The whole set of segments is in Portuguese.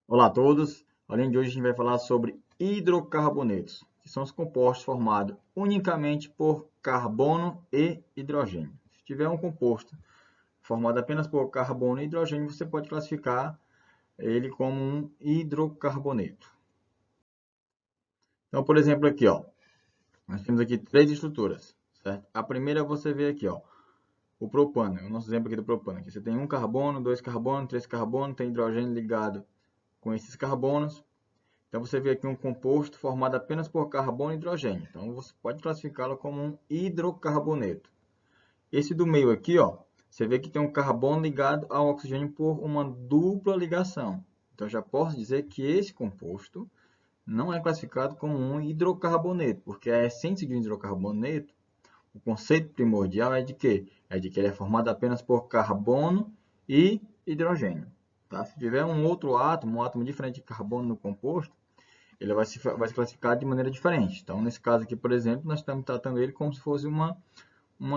Olá a todos! Além de hoje, a gente vai falar sobre hidrocarbonetos, que são os compostos formados unicamente por carbono e hidrogênio. Se tiver um composto formado apenas por carbono e hidrogênio, você pode classificar ele como um hidrocarboneto. Então, por exemplo, aqui, ó, nós temos aqui três estruturas, certo? A primeira você vê aqui, ó, o propano, o nosso exemplo aqui do propano. Aqui você tem um carbono, dois carbono, três carbono, tem hidrogênio ligado com esses carbonos. Então, você vê aqui um composto formado apenas por carbono e hidrogênio. Então, você pode classificá-lo como um hidrocarboneto. Esse do meio aqui, ó, você vê que tem um carbono ligado ao oxigênio por uma dupla ligação. Então, já posso dizer que esse composto não é classificado como um hidrocarboneto, porque a essência de um hidrocarboneto, o conceito primordial é de quê? É de que ele é formado apenas por carbono e hidrogênio. Tá? Se tiver um outro átomo, um átomo diferente de carbono no composto, ele vai se classificar de maneira diferente. Então, nesse caso aqui, por exemplo, nós estamos tratando ele como se fosse uma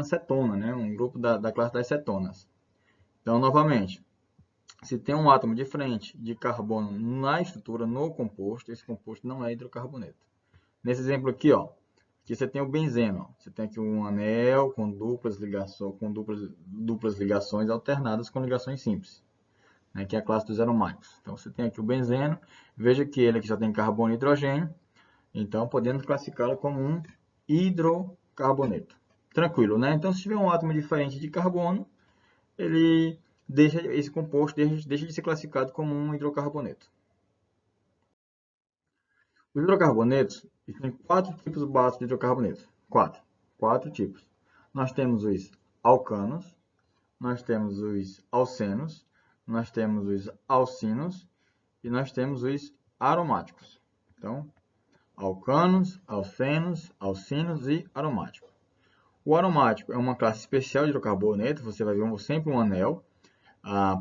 cetona, né? Um grupo da classe das cetonas. Então, novamente, se tem um átomo diferente de carbono na estrutura, no composto, esse composto não é hidrocarboneto. Nesse exemplo aqui, ó, aqui você tem o benzeno. Ó. Você tem aqui um anel com duplas ligações alternadas com ligações simples, né, que é a classe dos aromáticos. Então, você tem aqui o benzeno. Veja que ele aqui só tem carbono e hidrogênio. Então, podemos classificá-lo como um hidrocarboneto. Tranquilo, né? Então, se tiver um átomo diferente de carbono, esse composto deixa de ser classificado como um hidrocarboneto. Os hidrocarbonetos existem quatro tipos básicos de hidrocarbonetos. Quatro tipos. Nós temos os alcanos, nós temos os alcenos, nós temos os alcinos e nós temos os aromáticos. Então, alcanos, alcenos, alcinos e aromáticos. O aromático é uma classe especial de hidrocarboneto, você vai ver sempre um anel,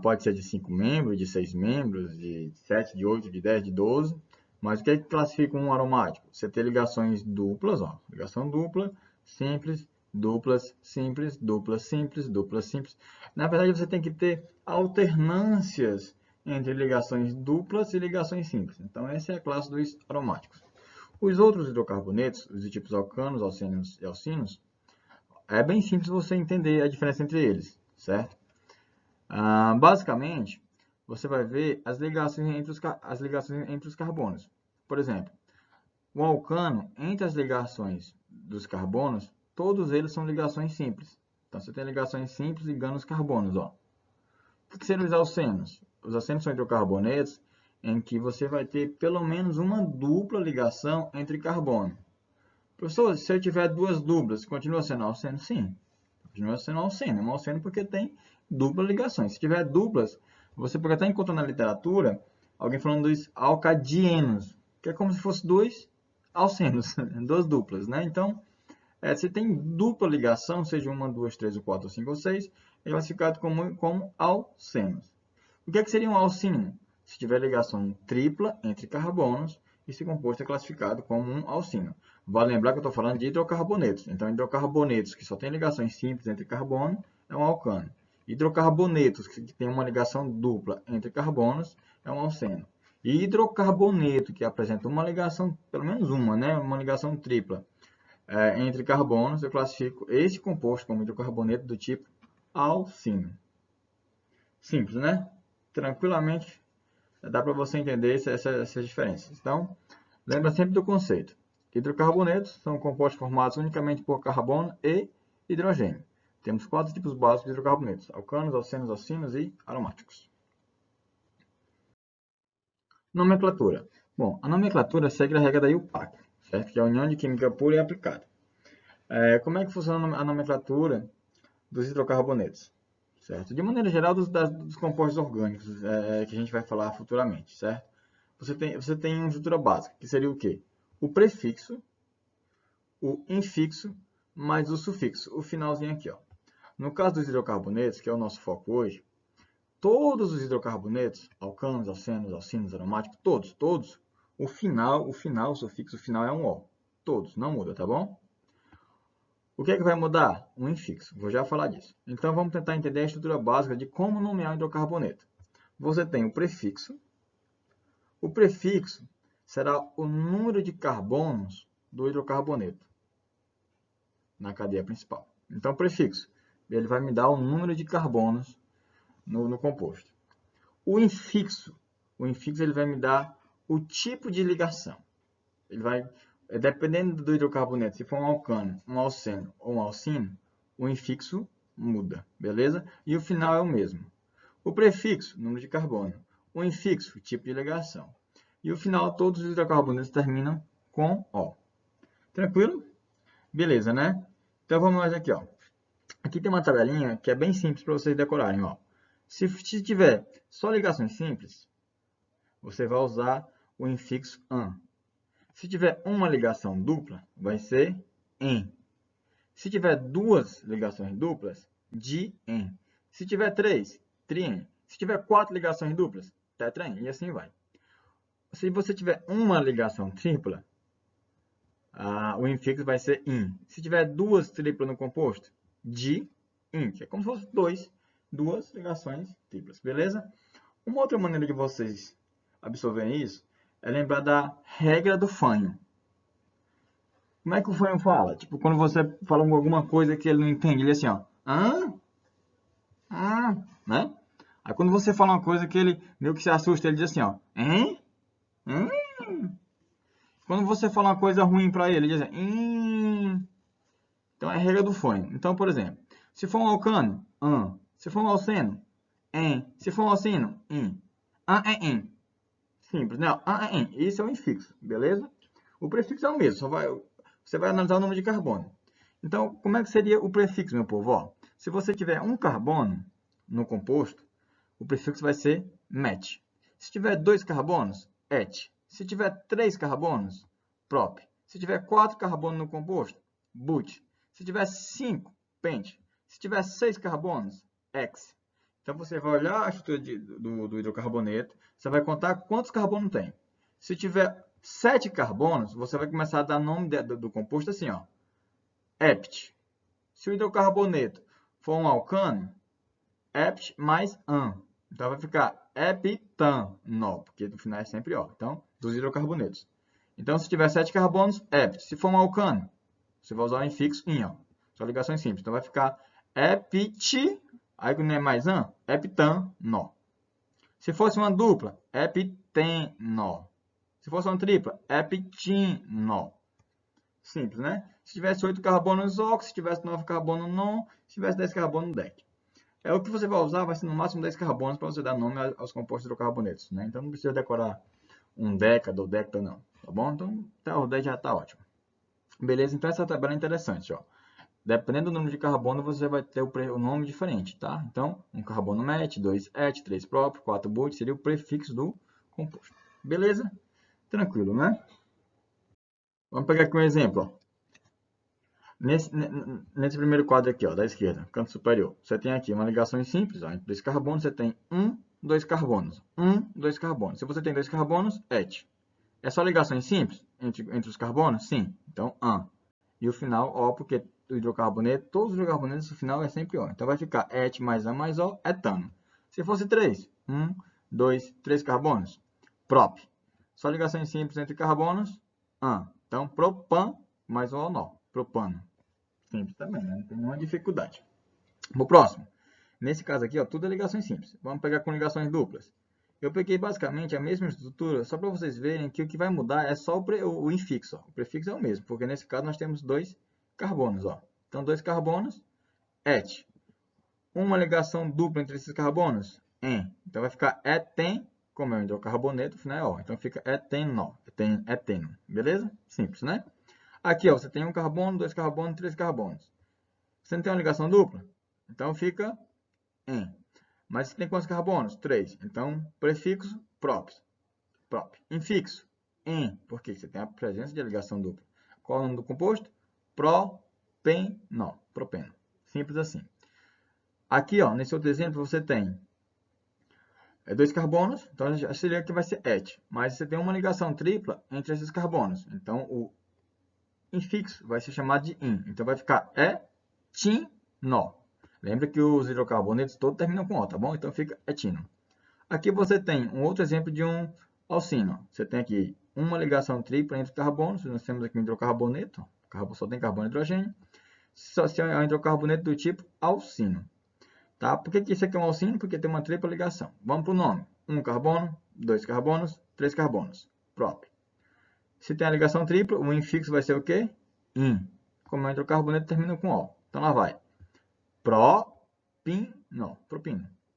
pode ser de 5 membros, de 6 membros, de 7, de 8, de 10, de 12. Mas o que é que classifica um aromático? Você tem ligações duplas, ó, ligação dupla, simples, duplas, simples, duplas, simples, duplas, simples. Na verdade, você tem que ter alternâncias entre ligações duplas e ligações simples. Então, essa é a classe dos aromáticos. Os outros hidrocarbonetos, os de tipos alcanos, alcenos e alcinos, é bem simples você entender a diferença entre eles, certo? Basicamente, você vai ver as ligações entre os carbonos. Por exemplo, o alcano, entre as ligações dos carbonos, todos eles são ligações simples. Então, você tem ligações simples ligando os carbonos. Ó. O que seriam os alcenos? Os alcenos são hidrocarbonetos em que você vai ter pelo menos uma dupla ligação entre carbono. Professor, se eu tiver duas duplas, continua sendo alceno? Sim, continua sendo alceno. É um alceno porque tem dupla ligação. Se tiver duplas, você pode até encontrar na literatura alguém falando dos alcadienos, que é como se fosse dois alcenos, duas duplas, né? Então, se tem dupla ligação, seja uma, duas, três, ou quatro, ou cinco, ou seis, é classificado como alcenos. O que seria um alcino? Se tiver ligação tripla entre carbonos, esse composto é classificado como um alcino. Vale lembrar que eu estou falando de hidrocarbonetos. Então, hidrocarbonetos que só têm ligações simples entre carbono é um alcano. Hidrocarbonetos que têm uma ligação dupla entre carbonos é um alceno. E hidrocarboneto que apresenta uma ligação, pelo menos uma, né, uma ligação tripla entre carbonos, eu classifico esse composto como hidrocarboneto do tipo alcino. Simples, né? Tranquilamente dá para você entender essas diferenças. Então, lembra sempre do conceito. Hidrocarbonetos são compostos formados unicamente por carbono e hidrogênio. Temos quatro tipos básicos de hidrocarbonetos: alcanos, alcenos, alcinos e aromáticos. Nomenclatura. Bom, a nomenclatura segue a regra da IUPAC, certo? Que é a União de Química Pura e Aplicada. Como é que funciona a nomenclatura dos hidrocarbonetos? Certo? De maneira geral, dos compostos orgânicos, que a gente vai falar futuramente, certo? Você tem uma estrutura básica, que seria o quê? O prefixo, o infixo, mais o sufixo, o finalzinho aqui. Ó. No caso dos hidrocarbonetos, que é o nosso foco hoje, todos os hidrocarbonetos, alcanos, alcenos, alcinos, aromáticos, todos, o sufixo final é um O. Todos, não muda, tá bom? O que é que vai mudar? Um infixo, vou já falar disso. Então, vamos tentar entender a estrutura básica de como nomear um hidrocarboneto. Você tem o prefixo, O prefixo será o número de carbonos do hidrocarboneto na cadeia principal. Então, o prefixo, ele vai me dar o número de carbonos no composto. O infixo ele vai me dar o tipo de ligação. Ele vai, dependendo do hidrocarboneto, se for um alcano, um alceno ou um alcino, o infixo muda, beleza? E o final é o mesmo. O prefixo, número de carbono. O infixo, tipo de ligação. E o final, todos os hidrocarbonetos terminam com O. Tranquilo? Beleza, né? Então vamos mais aqui, ó. Aqui tem uma tabelinha que é bem simples para vocês decorarem, ó. Se tiver só ligações simples, você vai usar o infixo AN. Se tiver uma ligação dupla, vai ser EN. Se tiver duas ligações duplas, DIEN. Se tiver três, TRIEN. Se tiver quatro ligações duplas, TETRAEN. E assim vai. Se você tiver uma ligação tripla, o infixo vai ser IN. Se tiver duas triplas no composto, DIN, que é como se fosse duas ligações triplas, beleza? Uma outra maneira de vocês absorverem isso é lembrar da regra do fanho. Como é que o fanho fala? Tipo, quando você fala alguma coisa que ele não entende, ele é assim, ó. Né? Aí quando você fala uma coisa que ele meio que se assusta, ele diz assim, ó. Quando você fala uma coisa ruim para ele diz assim, Então é a regra do fanho. Então, por exemplo, se for um alcano, se for um alceno, se for um alcino, Simples, né? Isso é o infixo, beleza? O prefixo é o mesmo, você vai analisar o número de carbono. Então, como é que seria o prefixo, meu povo? Ó, se você tiver um carbono no composto, o prefixo vai ser met. Se tiver 2 carbonos, et. Se tiver 3 carbonos, prop. Se tiver 4 carbonos no composto, but. Se tiver 5, pent. Se tiver 6 carbonos, ex. Então, você vai olhar a estrutura do hidrocarboneto, você vai contar quantos carbonos tem. Se tiver 7 carbonos, você vai começar a dar nome do composto assim, ó. Ept. Se o hidrocarboneto for um alcano, ept mais an. Então, vai ficar eptano, porque no final é sempre O. Então, dos hidrocarbonetos. Então, se tiver 7 carbonos, ept. Se for um alcano, você vai usar o infixo in, ó. Só ligações simples. Então, vai ficar ept, aí quando é mais an, heptano. Se fosse uma dupla, hepteno. Se fosse uma tripla, heptino. Simples, né? Se tivesse 8 carbonos, ox. Se tivesse 9 carbonos, non. Se tivesse 10 carbonos, dec. É o que você vai usar, vai ser no máximo 10 carbonos para você dar nome aos compostos hidrocarbonetos, né? Então não precisa decorar um década ou década não, tá bom? Então até o 10 já está ótimo. Beleza? Então essa tabela é interessante, ó. Dependendo do número de carbono, você vai ter o nome diferente, tá? Então, um carbono met, 2 et, 3 prop, 4 but, seria o prefixo do composto. Beleza? Tranquilo, né? Vamos pegar aqui um exemplo, ó. Nesse primeiro quadro aqui, ó, da esquerda, canto superior, você tem aqui uma ligação simples, ó, entre 2 carbonos, você tem 2 carbonos. 2 carbonos. Se você tem 2 carbonos, et. É só ligações simples entre os carbonos? Sim. Então, an. E o final, O, porque o hidrocarboneto, todos os hidrocarbonetos, o final é sempre O. Então, vai ficar et mais an mais O, etano. Se fosse 3, 2, 3 carbonos, prop. Só ligações simples entre carbonos, an. Então, propan mais o nó, propano. Simples também, né? Não tem nenhuma dificuldade. O próximo. Nesse caso aqui, ó, tudo é ligações simples. Vamos pegar com ligações duplas. Eu peguei basicamente a mesma estrutura, só para vocês verem que o que vai mudar é só o infixo. Ó. O prefixo é o mesmo, porque nesse caso nós temos 2 carbonos. Ó. Então, 2 carbonos, et. Uma ligação dupla entre esses carbonos, en. Então, vai ficar eten, como é um hidrocarboneto, o final é O. Então, fica eteno, eteno. Beleza? Simples, né? Aqui, ó, você tem um carbono, 2 carbonos, 3 carbonos. Você não tem uma ligação dupla? Então, fica en. Mas você tem quantos carbonos? 3. Então, prefixo, prop. Infixo, en. Por quê? Você tem a presença de ligação dupla. Qual é o nome do composto? Propeno. Propeno. Simples assim. Aqui, ó, nesse outro exemplo, você tem 2 carbonos. Então, seria que vai ser et. Mas você tem uma ligação tripla entre esses carbonos. Então, o infixo vai ser chamado de in. Então, vai ficar etino. Lembra que os hidrocarbonetos todos terminam com O, tá bom? Então, fica etino. Aqui você tem um outro exemplo de um Alcino, você tem aqui uma ligação tripla entre carbonos, nós temos aqui um hidrocarboneto, só tem carbono e hidrogênio, só se é um hidrocarboneto do tipo alcino. Tá? Por que isso aqui é um alcino? Porque tem uma tripla ligação. Vamos para o nome. Um carbono, dois carbonos, três carbonos. Próprio. Se tem a ligação tripla, o infixo vai ser o quê? In. Como é um hidrocarboneto, termina com O. Então lá vai. Propino.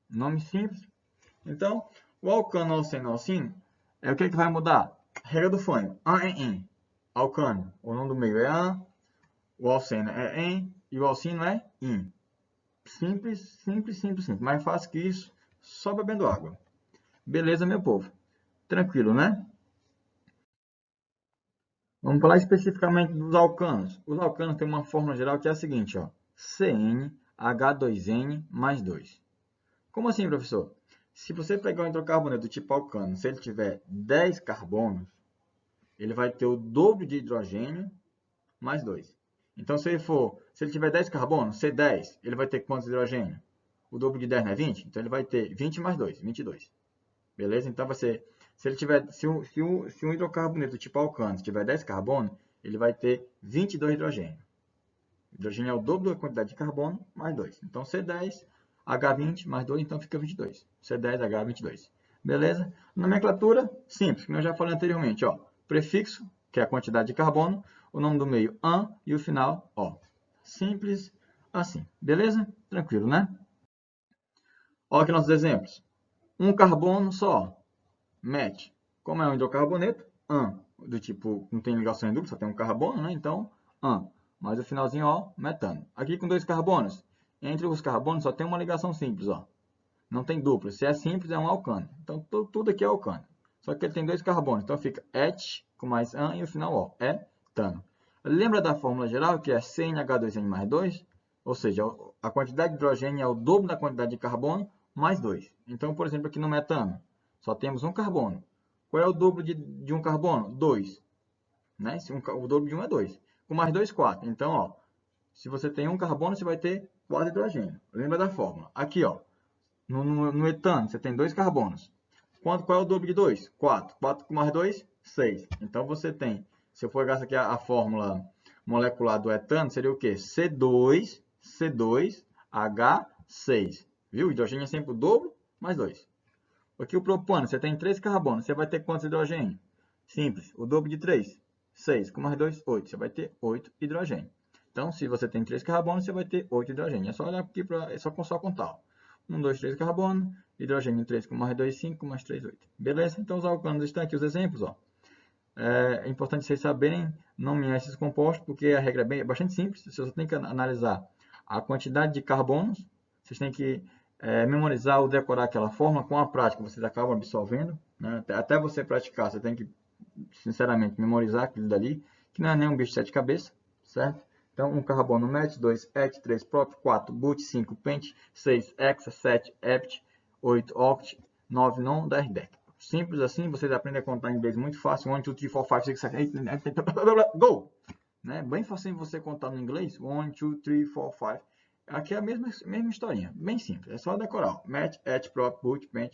Nome simples. Então, o alcano, alceno, alcino, é o que vai mudar? Regra do fônemo. An é in. Alcano, o nome do meio é an, o alceno é en e o alcino é in. Simples, simples, simples, simples. Mais fácil que isso, só bebendo água. Beleza, meu povo? Tranquilo, né? Vamos falar especificamente dos alcanos. Os alcanos têm uma fórmula geral que é a seguinte, ó. CnH2n mais 2. Como assim, professor? Se você pegar um hidrocarboneto do tipo alcano, se ele tiver 10 carbonos, ele vai ter o dobro de hidrogênio mais 2. Então, se ele tiver 10 carbonos, C10, ele vai ter quantos hidrogênio? O dobro de 10 não é 20? Então, ele vai ter 20 mais 2, 22. Beleza? Então, vai ser, se um hidrocarboneto tipo alcano tiver 10 carbonos, ele vai ter 22 hidrogênio. Hidrogênio é o dobro da quantidade de carbono mais 2. Então, C10, H20 mais 2, então fica 22. C10, H22. Beleza? Nomenclatura simples, como eu já falei anteriormente. Ó, prefixo, que é a quantidade de carbono, o nome do meio an e o final O. Simples assim. Beleza? Tranquilo, né? Olha aqui nossos exemplos. Um carbono só, MET. Como é um hidrocarboneto, an. Do tipo, não tem ligação em dupla, só tem um carbono, né? Então, an. Mas o finalzinho, ó, metano. Aqui com dois carbonos. Entre os carbonos só tem uma ligação simples, ó. Não tem dupla. Se é simples, é um alcano. Então, tudo aqui é alcano. Só que ele tem dois carbonos. Então, fica et com mais an e o final, ó, etano. Lembra da fórmula geral, que é CnH2n mais 2? Ou seja, a quantidade de hidrogênio é o dobro da quantidade de carbono mais 2. Então, por exemplo, aqui no metano, só temos um carbono. Qual é o dobro de um carbono? 2. Né? O dobro de um é 2. Com mais 2, 4. Então, ó, se você tem um carbono, você vai ter 4 hidrogênio. Lembra da fórmula. Aqui, ó, no etano, você tem 2 carbonos. Qual é o dobro de 2? 4. 4 com mais 2, 6. Então, você tem, se eu for gastar aqui a fórmula molecular do etano, seria o quê? C2H6. Viu? O hidrogênio é sempre o dobro mais 2. Aqui o propano, você tem 3 carbonos, você vai ter quantos hidrogênio? Simples, o dobro de 3, 6, com mais 2, 8. Você vai ter 8 hidrogênio. Então, se você tem 3 carbonos, você vai ter 8 hidrogênio. É só olhar aqui, é só contar. 1, 2, 3 carbono, hidrogênio 3 com mais 2, 5, com mais 3, 8. Beleza? Então, os alcanos estão aqui os exemplos, ó. É importante vocês saberem nomear esses compostos, porque a regra é bastante simples. Você só tem que analisar a quantidade de carbonos, vocês têm que memorizar ou decorar aquela fórmula. Com a prática, vocês acabam absorvendo. Né? Até você praticar, você tem que, sinceramente, memorizar aquilo dali, que não é nem um bicho de 7 cabeças, certo? Então, 1 carbono MET, 2 ET, 3 PROP, 4 BUT, 5 PENT, 6 hexa, 7 EPT, 8 OCT, 9 NON, 10 DEC. Simples assim, vocês aprendem a contar em inglês muito fácil. 1, 2, 3, 4, 5, 6, 7, 8, go! Né? Bem fácil você contar no inglês. 1, 2, 3, 4, 5. Aqui é a mesma historinha, bem simples. É só decorar. MET, ET, PROP, BUT, PENT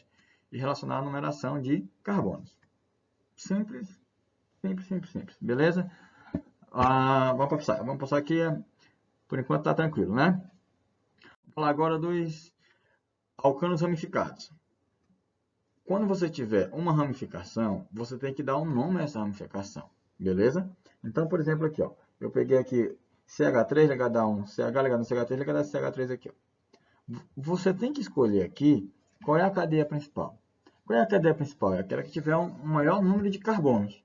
e relacionar a numeração de carbonos. Simples, simples, simples, simples. Beleza? Vamos passar aqui. Por enquanto está tranquilo, né? Vamos falar agora dos alcanos ramificados. Quando você tiver uma ramificação, você tem que dar um nome a essa ramificação, beleza? Então, por exemplo, aqui, ó, eu peguei aqui CH3 ligado a 1, CH ligado a CH3 ligado a CH3 aqui, ó. Você tem que escolher aqui qual é a cadeia principal. Qual é a cadeia principal? É aquela que tiver um maior número de carbonos,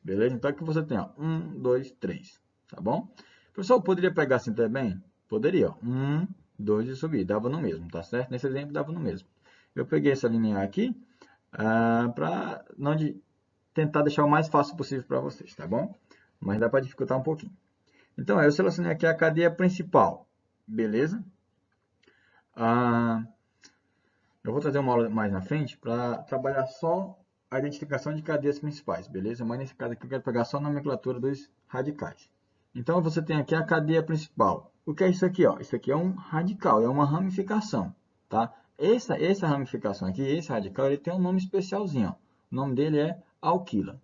beleza? Então, aqui você tem, ó, 1, 2, 3, tá bom? Professor, eu poderia pegar assim também? Poderia, ó, 1, 2 e subir, dava no mesmo, tá certo? Nesse exemplo, dava no mesmo. Eu peguei essa linha aqui para não tentar deixar o mais fácil possível para vocês, tá bom? Mas dá para dificultar um pouquinho. Então, eu selecionei aqui a cadeia principal, beleza? Eu vou trazer uma aula mais na frente para trabalhar só a identificação de cadeias principais, beleza? Mas nesse caso aqui eu quero pegar só a nomenclatura dos radicais. Então, você tem aqui a cadeia principal. O que é isso aqui? Ó? Isso aqui é um radical, é uma ramificação, tá? Essa ramificação aqui, esse radical, ele tem um nome especialzinho, ó. O nome dele é alquila.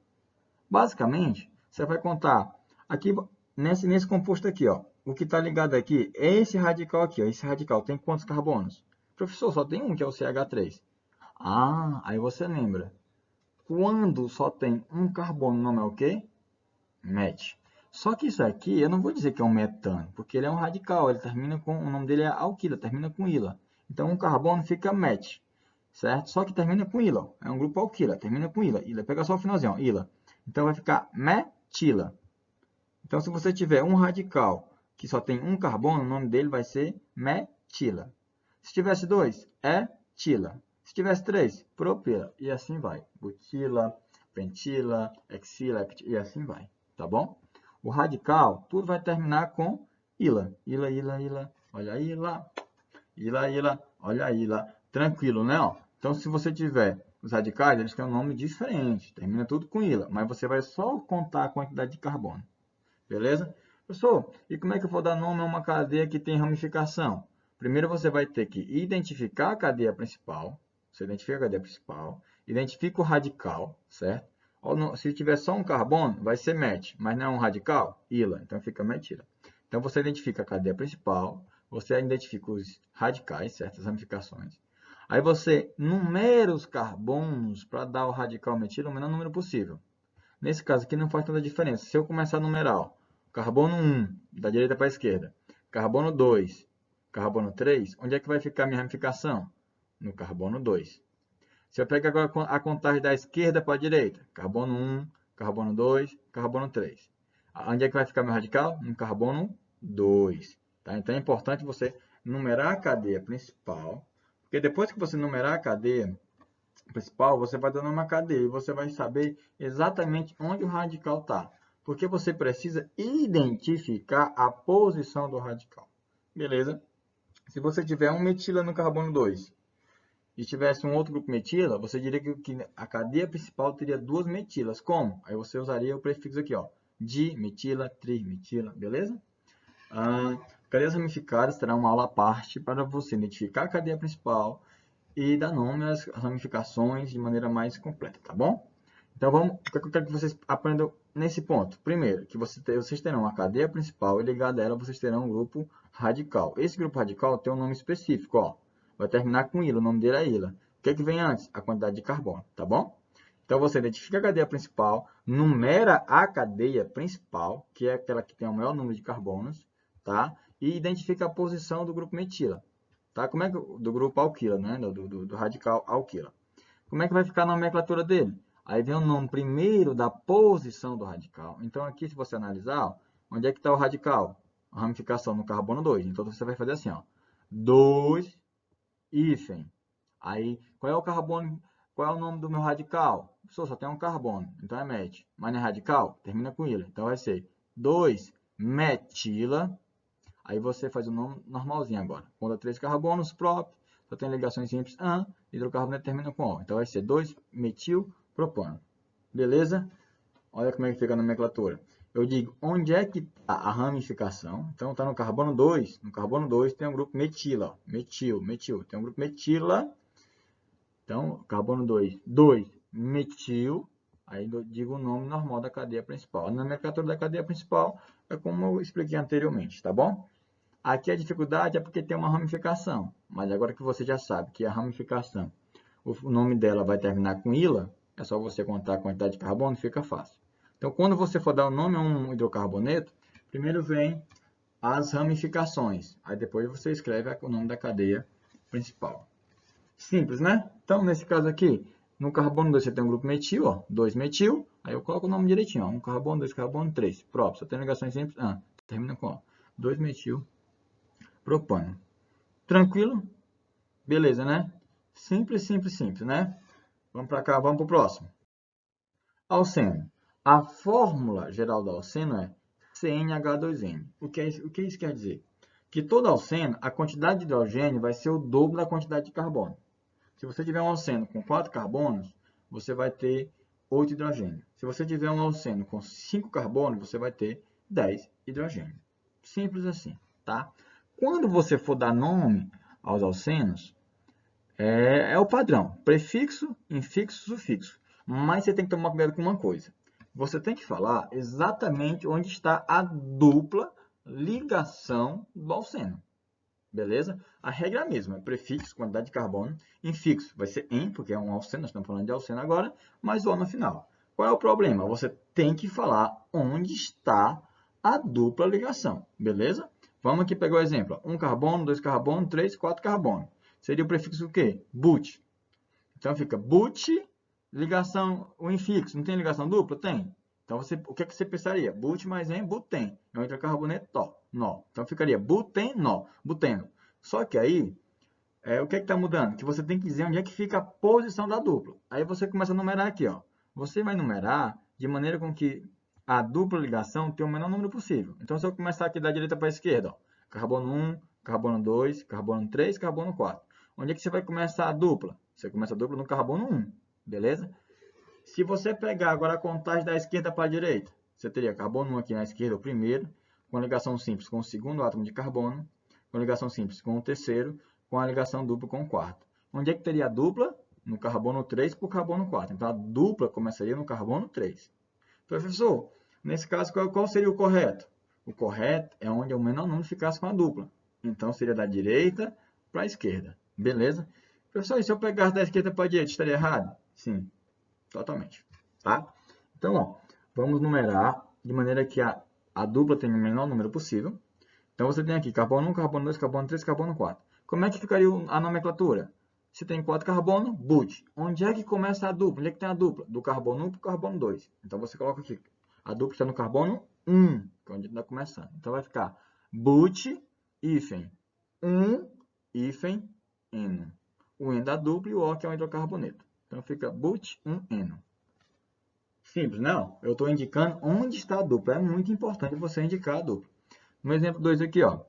Basicamente, você vai contar aqui nesse composto aqui, ó. O que está ligado aqui é esse radical aqui, ó. Esse radical tem quantos carbonos? Professor, só tem um, que é o CH3. Ah, aí você lembra. Quando só tem um carbono, o nome é o quê? Met. Só que isso aqui, eu não vou dizer que é um metano, porque ele é um radical, ele termina com, o nome dele é alquila, termina com ila. Então, um carbono fica met, certo? Só que termina com ila, é um grupo alquila, termina com ila. Ila, pega só o finalzinho, ó, ila. Então, vai ficar metila. Então, se você tiver um radical que só tem um carbono, o nome dele vai ser metila. Se tivesse dois, etila. Se tivesse três, propila. E assim vai. Butila, pentila, hexila, e assim vai. Tá bom? O radical, tudo vai terminar com ila. Ila, ila, ila. Olha a ila. Ila, ila. Olha a ila. Tranquilo, né? Ó. Então, se você tiver os radicais, eles têm um nome diferente. Termina tudo com ila. Mas você vai só contar a quantidade de carbono. Beleza? Professor, e como é que eu vou dar nome a uma cadeia que tem ramificação? Primeiro você vai ter que identificar a cadeia principal. Você identifica a cadeia principal, identifica o radical, certo? Se tiver só um carbono, vai ser met, mas não é um radical, ila, então fica metila. Então você identifica a cadeia principal, você identifica os radicais, certas ramificações. Aí você numera os carbonos para dar o radical metila o menor número possível. Nesse caso aqui não faz tanta diferença. Se eu começar a numerar, ó, carbono 1, da direita para a esquerda, carbono 2, carbono 3, onde é que vai ficar a minha ramificação? No carbono 2. Se eu pegar agora a contagem da esquerda para a direita, carbono 1, carbono 2, carbono 3. Onde é que vai ficar meu radical? No carbono 2. Tá? Então é importante você numerar a cadeia principal, porque depois que você numerar a cadeia principal, você vai dando uma cadeia e você vai saber exatamente onde o radical está. Porque você precisa identificar a posição do radical. Beleza? Se você tiver um metila no carbono 2 e tivesse um outro grupo metila, você diria que a cadeia principal teria duas metilas. Como? Aí você usaria o prefixo aqui, ó, dimetila, trimetila, beleza? Cadeias ramificadas terá uma aula à parte para você identificar a cadeia principal e dar nome às ramificações de maneira mais completa, tá bom? Então, o que eu quero que vocês aprendam nesse ponto? Primeiro, que vocês terão uma cadeia principal e ligada a ela vocês terão um grupo radical. Esse grupo radical tem um nome específico, ó. Vai terminar com ila, o nome dele é ila. O que é que vem antes? A quantidade de carbono, tá bom? Então, você identifica a cadeia principal, numera a cadeia principal, que é aquela que tem o maior número de carbonos, tá? E identifica a posição do grupo metila. Tá? Como é que, do grupo alquila, né? Do radical alquila. Como é que vai ficar a nomenclatura dele? Aí vem o nome primeiro da posição do radical. Então, aqui, se você analisar, ó, onde é que está o radical? A ramificação no carbono 2. Então, você vai fazer assim, ó, 2 hífen. Aí, qual é o carbono? Qual é o nome do meu radical? Só tem um carbono, então é met. Mas não é radical? Termina com ila. Então, vai ser 2-metila. Aí você faz o nome normalzinho agora. Conta 3 carbonos próprios, só tem ligações simples AN, hidrocarboneto termina com O. Então vai ser 2-metilpropano. Beleza? Olha como é que fica a nomenclatura. Eu digo onde é que está a ramificação. Então está no carbono 2. No carbono 2 tem um grupo metila. Ó. Metil. Tem um grupo metila. Então, carbono 2, 2-metil. Aí eu digo o nome normal da cadeia principal. A nomenclatura da cadeia principal é como eu expliquei anteriormente, tá bom? Aqui a dificuldade é porque tem uma ramificação, mas agora que você já sabe que a ramificação, o nome dela vai terminar com ila, é só você contar a quantidade de carbono e fica fácil. Então, quando você for dar o nome a um hidrocarboneto, primeiro vem as ramificações, aí depois você escreve o nome da cadeia principal. Simples, né? Então, nesse caso aqui, no carbono 2 você tem um grupo metil, ó, 2-metil, aí eu coloco o nome direitinho, ó, 1 carbono, 2 carbono, 3, próprio, só tem ligações simples, termina com 2-metil propano. Tranquilo? Beleza, né? Simples, né? Vamos para cá, vamos para o próximo. Alceno. A fórmula geral do alceno é CnH2n. O que isso quer dizer? Que todo alceno, a quantidade de hidrogênio vai ser o dobro da quantidade de carbono. Se você tiver um alceno com 4 carbonos, você vai ter 8 hidrogênio. Se você tiver um alceno com 5 carbonos, você vai ter 10 hidrogênio. Simples assim, tá? Quando você for dar nome aos alcenos, é o padrão, prefixo, infixo, sufixo. Mas você tem que tomar cuidado com uma coisa. Você tem que falar exatamente onde está a dupla ligação do alceno. Beleza? A regra é a mesma, prefixo, quantidade de carbono, infixo vai ser em, porque é um alceno, nós estamos falando de alceno agora, mais o no final. Qual é o problema? Você tem que falar onde está a dupla ligação, beleza? Vamos aqui pegar o exemplo, 1 carbono, 2 carbono, 3, 4 carbono. Seria o prefixo o quê? But. Então fica but, ligação, o infixo, não tem ligação dupla? Tem. Então, o que você pensaria? But mais em, butém. É um hidrocarboneto, nó. Então, ficaria butenó, buteno. Só que aí, o que está mudando? Que você tem que dizer onde é que fica a posição da dupla. Aí você começa a numerar aqui, ó. Você vai numerar de maneira com que a dupla ligação tenha o menor número possível. Então, se eu começar aqui da direita para a esquerda, ó, carbono 1, carbono 2, carbono 3, carbono 4. Onde é que você vai começar a dupla? Você começa a dupla no carbono 1, beleza? Se você pegar agora a contagem da esquerda para a direita, você teria carbono 1 aqui na esquerda, o primeiro, com a ligação simples com o segundo átomo de carbono, com a ligação simples com o terceiro, com a ligação dupla com o quarto. Onde é que teria a dupla? No carbono 3 para o carbono 4. Então, a dupla começaria no carbono 3. Professor, nesse caso, qual seria o correto? O correto é onde o menor número ficasse com a dupla. Então, seria da direita para a esquerda. Beleza? Professor, e se eu pegasse da esquerda para a direita, estaria errado? Sim. Totalmente, tá? Então, ó, vamos numerar de maneira que a dupla tenha o menor número possível. Então, você tem aqui carbono 1, carbono 2, carbono 3, carbono 4. Como é que ficaria a nomenclatura? Se tem 4 carbono, but. Onde é que começa a dupla? Onde é que tem a dupla? Do carbono 1 para o carbono 2. Então, você coloca aqui, a dupla está no carbono 1, que é onde está começando. Então, vai ficar but, hífen, 1, hífen, eno. O eno da dupla e o O que é o hidrocarboneto. Então, fica but-1-eno. Simples, não? Eu estou indicando onde está a dupla. É muito importante você indicar a dupla. No exemplo 2 aqui, ó.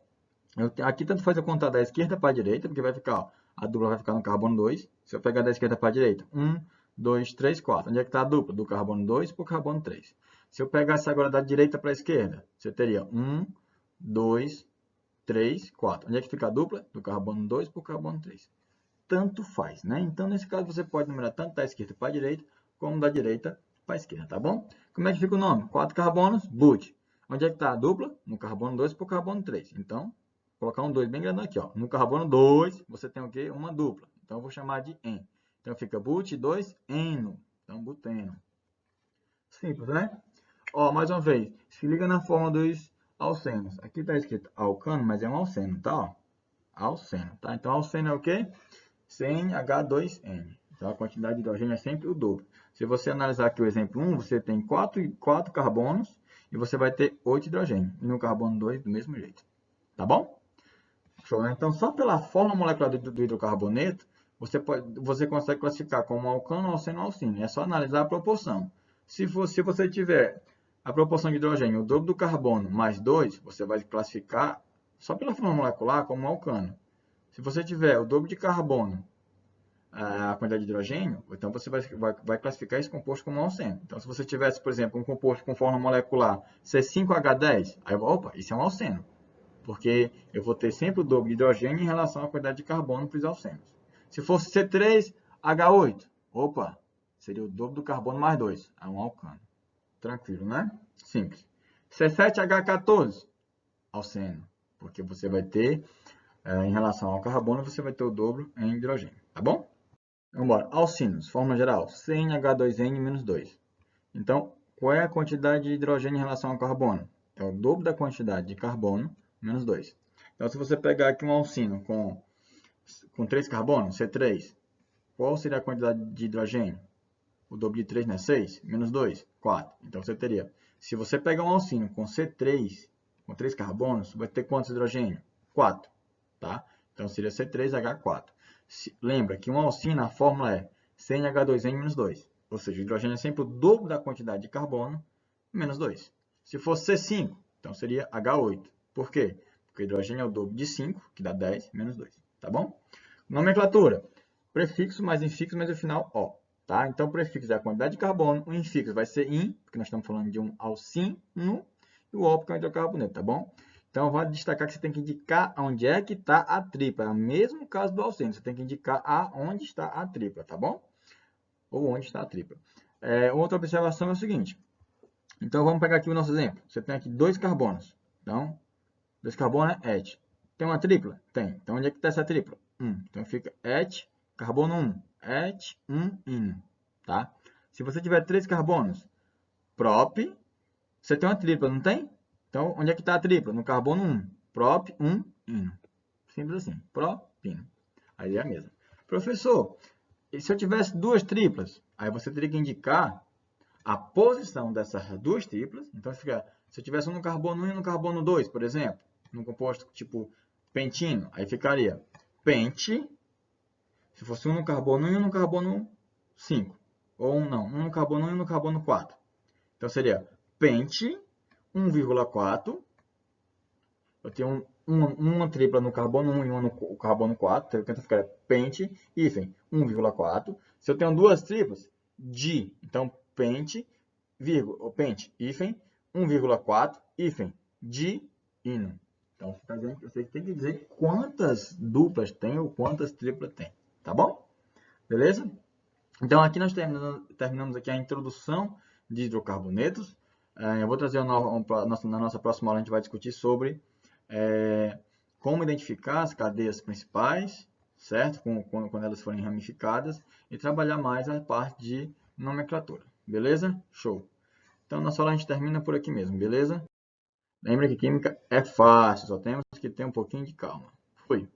Aqui tanto faz eu contar da esquerda para a direita, porque vai ficar, ó, a dupla vai ficar no carbono 2. Se eu pegar da esquerda para a direita, 1, 2, 3, 4. Onde é que está a dupla? Do carbono 2 para o carbono 3. Se eu pegasse agora da direita para a esquerda, você teria 1, 2, 3, 4. Onde é que fica a dupla? Do carbono 2 para o carbono 3. Tanto faz, né? Então, nesse caso, você pode numerar tanto da esquerda para a direita, como da direita para a esquerda, tá bom? Como é que fica o nome? 4 carbonos, but. Onde é que está a dupla? No carbono 2 para o carbono 3. Então, vou colocar um 2 bem grande aqui, ó. No carbono 2, você tem o quê? Uma dupla. Então, eu vou chamar de en. Então, fica but 2, eno. Então, buteno. Simples, né? Ó, mais uma vez, se liga na forma dos alcenos. Aqui está escrito alcano, mas é um alceno, tá? Ó, alceno, tá? Então, alceno é o quê? CnH2n. Então, a quantidade de hidrogênio é sempre o dobro. Se você analisar aqui o exemplo 1, você tem 4 carbonos e você vai ter 8 hidrogênio. E no carbono 2, do mesmo jeito. Tá bom? Show, né? Então, só pela forma molecular do hidrocarboneto, você consegue classificar como alcano, alceno, alcino. É só analisar a proporção. Se você tiver a proporção de hidrogênio, o dobro do carbono mais 2, você vai classificar só pela forma molecular como alcano. Se você tiver o dobro de carbono, a quantidade de hidrogênio, então você vai classificar esse composto como alceno. Então, se você tivesse, por exemplo, um composto com forma molecular C5H10, aí, opa, isso é um alceno. Porque eu vou ter sempre o dobro de hidrogênio em relação à quantidade de carbono para os alcenos. Se fosse C3H8, opa, seria o dobro do carbono mais 2, é um alcano. Tranquilo, né? Simples. C7H14, alceno, porque você vai ter em relação ao carbono, você vai ter o dobro em hidrogênio, tá bom? Vamos embora. Alcinos, fórmula geral, CnH2n-2. Então, qual é a quantidade de hidrogênio em relação ao carbono? É o dobro da quantidade de carbono, menos 2. Então, se você pegar aqui um alcino com 3 carbonos, C3, qual seria a quantidade de hidrogênio? O dobro de 3 não é 6? Menos 2, 4. Então, você teria, se você pegar um alcino com C3, com 3 carbonos, vai ter quantos hidrogênio? 4. Tá? Então, seria C3H4. Lembra que um alcino, a fórmula é CnH2n-2. Ou seja, o hidrogênio é sempre o dobro da quantidade de carbono, menos 2. Se fosse C5, então seria H8. Por quê? Porque o hidrogênio é o dobro de 5, que dá 10, menos 2. Tá bom? Nomenclatura. Prefixo mais infixo, mas o final O. Tá? Então, o prefixo é a quantidade de carbono. O infixo vai ser in, porque nós estamos falando de um alcino. E o O, porque é um hidrocarboneto, tá bom? Então, vale destacar que você tem que indicar onde é que está a tripla. É o mesmo caso do alceno. Você tem que indicar aonde está a tripla, tá bom? Ou onde está a tripla. Outra observação é o seguinte. Então, vamos pegar aqui o nosso exemplo. Você tem aqui 2 carbonos. Então, 2 carbonos é et. Tem uma tripla? Tem. Então, onde é que está essa tripla? 1. Então, fica et, carbono 1. Et, 1, ino. Tá? Se você tiver 3 carbonos, prop, você tem uma tripla, não tem? Então, onde é que está a tripla? No carbono 1. Prop, 1, ino. Simples assim. Propino. A ideia é a mesma. Professor, e se eu tivesse 2 triplas? Aí você teria que indicar a posição dessas 2 triplas. Então, se eu tivesse um no carbono 1 e um no carbono 2, por exemplo, num composto tipo pentino, aí ficaria pente, se fosse um no carbono 1 e um no carbono 5. Ou não, um no carbono 1 e um no carbono 4. Então, seria pente 1,4. Eu tenho uma tripla no carbono 1 e uma no carbono 4. Então, ficaria pente, hífen, 1,4. Se eu tenho 2 triplas, di. Então, pente, pente, hífen, 1,4, hífen, di, ino. Então, você está dizendo que você tem que dizer quantas duplas tem ou quantas triplas tem. Tá bom? Beleza? Então, aqui nós terminamos aqui a introdução de hidrocarbonetos. Eu vou trazer na nossa próxima aula, a gente vai discutir sobre como identificar as cadeias principais, certo? Quando elas forem ramificadas, e trabalhar mais a parte de nomenclatura. Beleza? Show! Então, nossa aula a gente termina por aqui mesmo, beleza? Lembra que química é fácil, só temos que ter um pouquinho de calma. Fui!